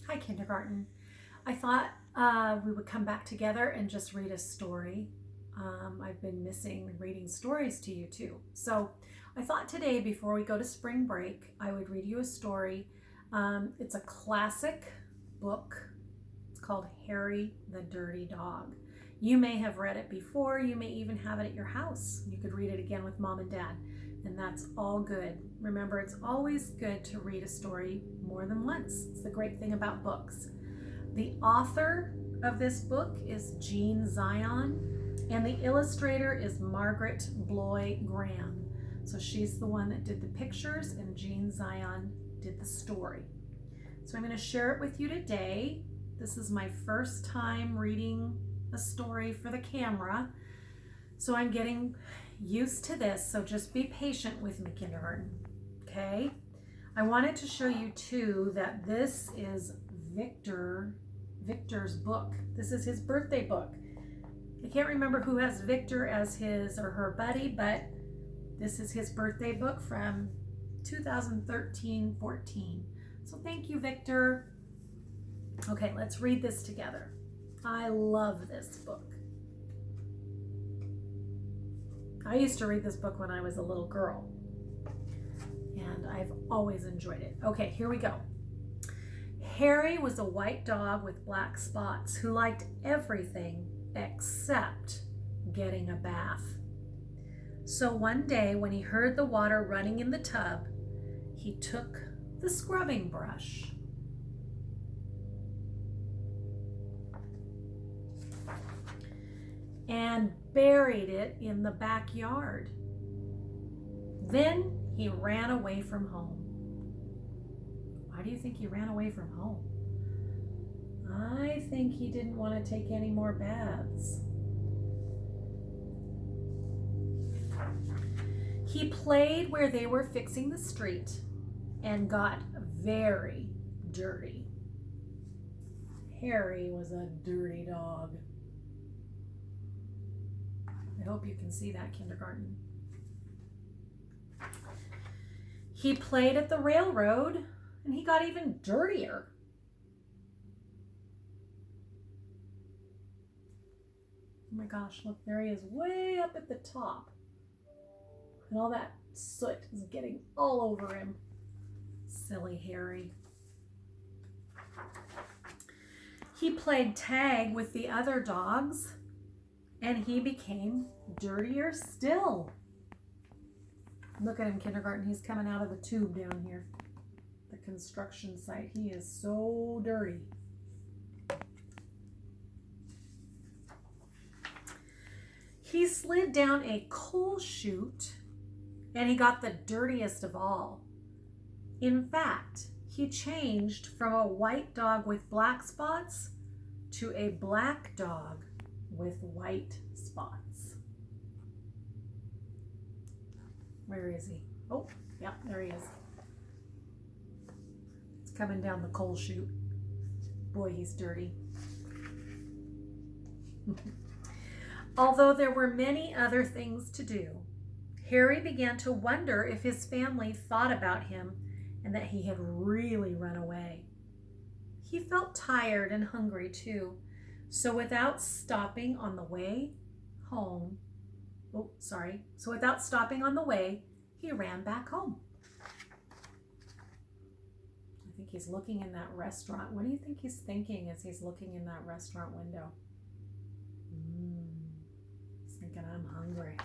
Hi, kindergarten. I thought we would come back together and just read a story. I've been missing reading stories to you too. So I thought today, before we go to spring break, I would read you a story. It's a classic book. It's called Harry the Dirty Dog. You may have read it before. You may even have it at your house. You could read it again with mom and dad, and that's all good. Remember, it's always good to read a story more than once. It's the great thing about books. The author of this book is Jean Zion, and the illustrator is Margaret Bloy Graham. So she's the one that did the pictures, and Jean Zion did the story. So I'm going to share it with you today. This is my first time reading a story for the camera, so I'm getting used to this, so just be patient with me, kindergarten. Okay? I wanted to show you too that this is Victor's book. This is his birthday book. I can't remember who has Victor as his or her buddy, but this is his birthday book from 2013-14. So thank you, Victor. Okay, let's read this together. I love this book. I used to read this book when I was a little girl, and I've always enjoyed it. Okay, here we go. Harry was a white dog with black spots who liked everything except getting a bath. So one day when he heard the water running in the tub, he took the scrubbing brush and buried it in the backyard. Then he ran away from home. Why do you think he ran away from home? I think he didn't want to take any more baths. He played where they were fixing the street and got very dirty. Harry was a dirty dog. I hope you can see that, kindergarten. He played at the railroad and he got even dirtier. Oh my gosh, look, there he is way up at the top. And all that soot is getting all over him. Silly Harry. He played tag with the other dogs, and he became dirtier still. Look at him, kindergarten. He's coming out of the tube down here. The construction site. He is so dirty. He slid down a coal chute, and he got the dirtiest of all. In fact, he changed from a white dog with black spots to a black dog with white spots. Where is he? Oh, yeah, there he is. It's coming down the coal chute. Boy, he's dirty. Although there were many other things to do, Harry began to wonder if his family thought about him and that he had really run away. He felt tired and hungry too, so without stopping on the way, he ran back home. I think he's looking in that restaurant. What do you think he's thinking as he's looking in that restaurant window? He's thinking, I'm hungry.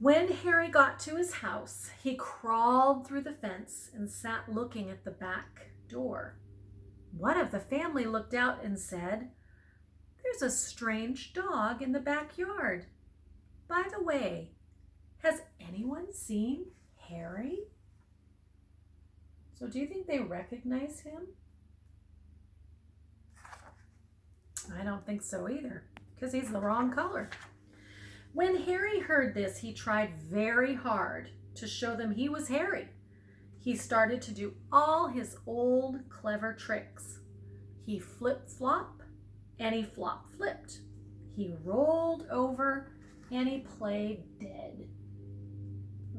When Harry got to his house, he crawled through the fence and sat looking at the back door. One of the family looked out and said, "There's a strange dog in the backyard. By the way, has anyone seen Harry?" So do you think they recognize him? I don't think so either, because he's the wrong color. When Harry heard this, he tried very hard to show them he was Harry. He started to do all his old clever tricks. He flip-flop and he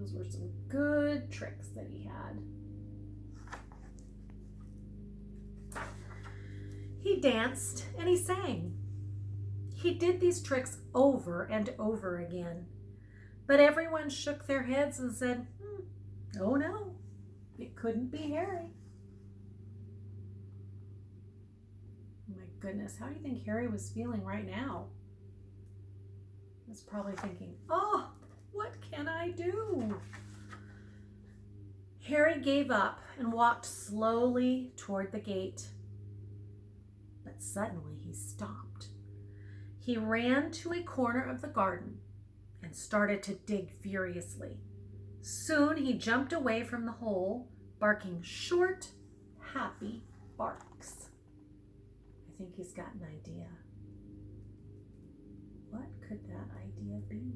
Those were some good tricks that he had. He danced and he sang. He did these tricks over and over again. But everyone shook their heads and said, oh no, it couldn't be Harry. My goodness, how do you think Harry was feeling right now? He was probably thinking, oh, what can I do? Harry gave up and walked slowly toward the gate. But suddenly he stopped. He ran to a corner of the garden and started to dig furiously. Soon he jumped away from the hole, barking short, happy barks. I think he's got an idea. What could that idea be?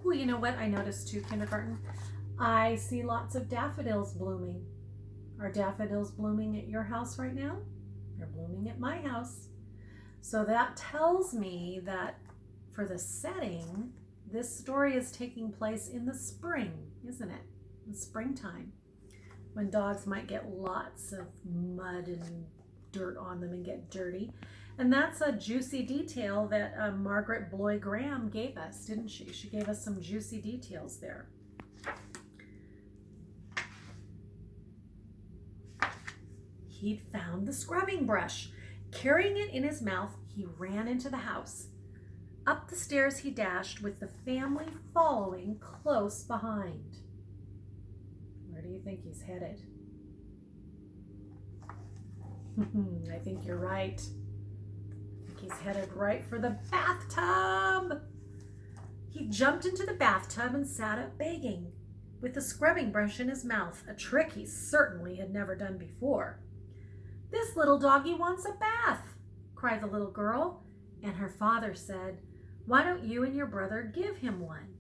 Well, you know what I noticed too, kindergarten? I see lots of daffodils blooming. Are daffodils blooming at your house right now? They're blooming at my house. So that tells me that for the setting, this story is taking place in the spring, isn't it? In springtime, when dogs might get lots of mud and dirt on them and get dirty. And that's a juicy detail that Margaret Bloy Graham gave us, didn't she? She gave us some juicy details there. He'd found the scrubbing brush. Carrying it in his mouth, he ran into the house. Up the stairs he dashed, with the family following close behind. Where do you think he's headed? I think you're right. I think he's headed right for the bathtub. He jumped into the bathtub and sat up begging, with the scrubbing brush in his mouth, a trick he certainly had never done before. "This little doggy wants a bath," cried the little girl, and her father said, "Why don't you and your brother give him one?"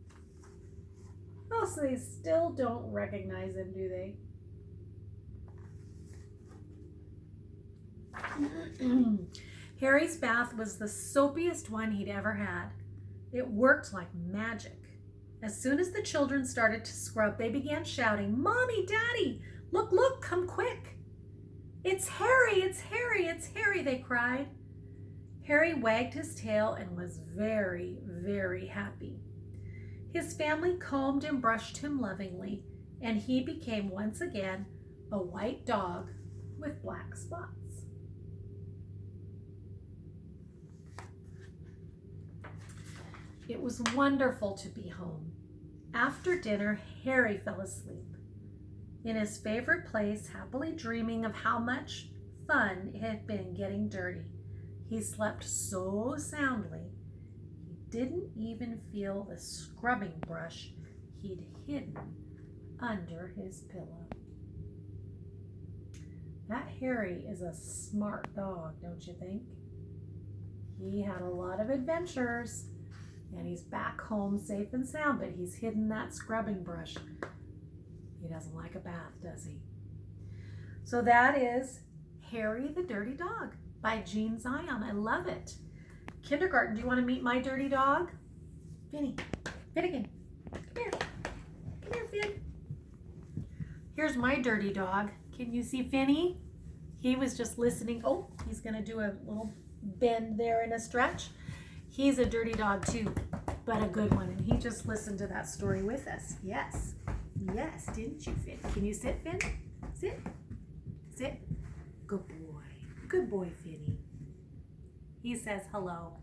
Oh, so they still don't recognize him, do they? Harry's bath was the soapiest one he'd ever had. It worked like magic. As soon as the children started to scrub, they began shouting, "Mommy, Daddy, look, look, come quick." "It's Harry, it's Harry, it's Harry," they cried. Harry wagged his tail and was very, very happy. His family combed and brushed him lovingly, and he became once again a white dog with black spots. It was wonderful to be home. After dinner, Harry fell asleep in his favorite place, happily dreaming of how much fun it had been getting dirty. He slept so soundly, he didn't even feel the scrubbing brush he'd hidden under his pillow. That Harry is a smart dog, don't you think? He had a lot of adventures, and he's back home safe and sound, but he's hidden that scrubbing brush. He doesn't like a bath, does he? So that is Harry the Dirty Dog by Jean Zion. I love it. Kindergarten, do you want to meet my dirty dog? Finny, Finnegan, come here. Come here, Finn. Here's my dirty dog. Can you see Finny? He was just listening. Oh, he's going to do a little bend there in a stretch. He's a dirty dog too, but a good one. And he just listened to that story with us. Yes. Yes, didn't you, Finn? Can you sit, Finn? Sit. Sit. Good boy. Good boy, Finny. He says hello.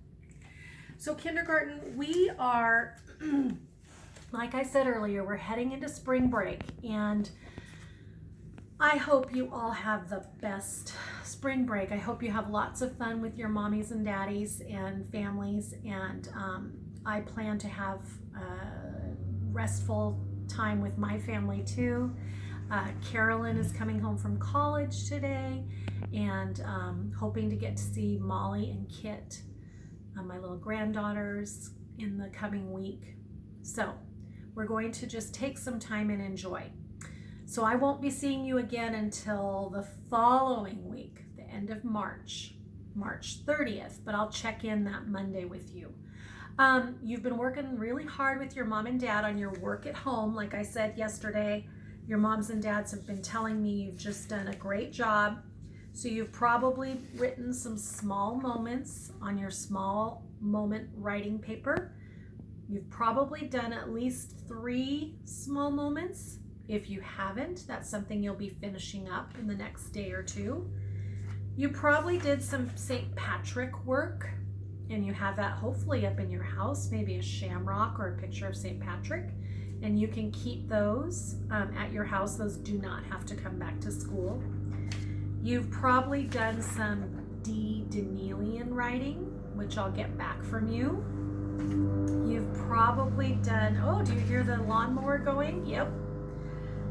So kindergarten, we are, like I said earlier, we're heading into spring break, and I hope you all have the best spring break. I hope you have lots of fun with your mommies and daddies and families, and I plan to have restful time with my family too. Carolyn is coming home from college today, and hoping to get to see Molly and Kit, my little granddaughters, in the coming week. So we're going to just take some time and enjoy. So I won't be seeing you again until the following week, the end of March, March 30th, but I'll check in that Monday with you. You've been working really hard with your mom and dad on your work at home. Like I said yesterday, your moms and dads have been telling me you've just done a great job. So you've probably written some small moments on your small moment writing paper. You've probably done at least 3 small moments. If you haven't, that's something you'll be finishing up in the next day or 2. You probably did some St. Patrick work, and you have that hopefully up in your house, maybe a shamrock or a picture of St. Patrick, and you can keep those at your house. Those do not have to come back to school. You've probably done some Denielian writing, which I'll get back from you. You've probably done, oh, do you hear the lawnmower going? Yep.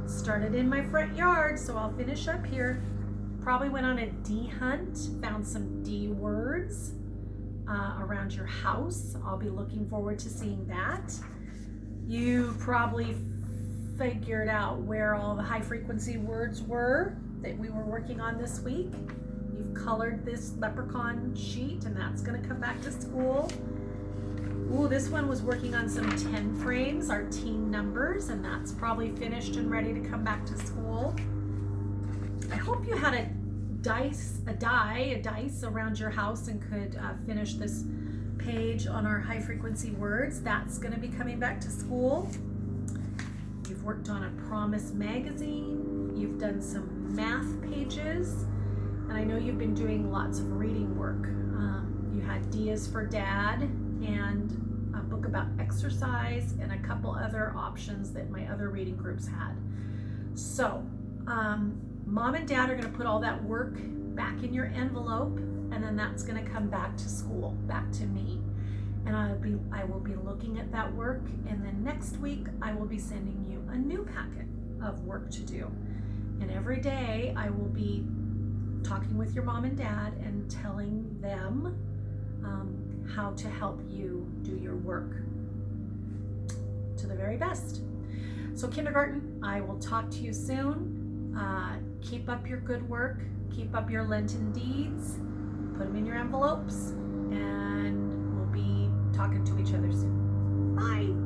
Started in my front yard, so I'll finish up here. Probably went on a D hunt, found some D words around your house. I'll be looking forward to seeing that. You probably figured out where all the high frequency words were that we were working on this week. You've colored this leprechaun sheet, and that's going to come back to school. Ooh, this one was working on some 10 frames, our teen numbers, and that's probably finished and ready to come back to school. I hope you had a dice around your house and could finish this page on our high frequency words. That's going to be coming back to school. You've worked on a Promise magazine. You've done some math pages, and I know you've been doing lots of reading work. You had Dia's for Dad and a book about exercise and a couple other options that my other reading groups had. So Mom and Dad are going to put all that work back in your envelope, and then that's going to come back to school, back to me. And I will be looking at that work, and then next week I will be sending you a new packet of work to do. And every day I will be talking with your mom and dad and telling them how to help you do your work to the very best. So kindergarten, I will talk to you soon. Keep up your good work, keep up your Lenten deeds, put them in your envelopes, and we'll be talking to each other soon. Bye.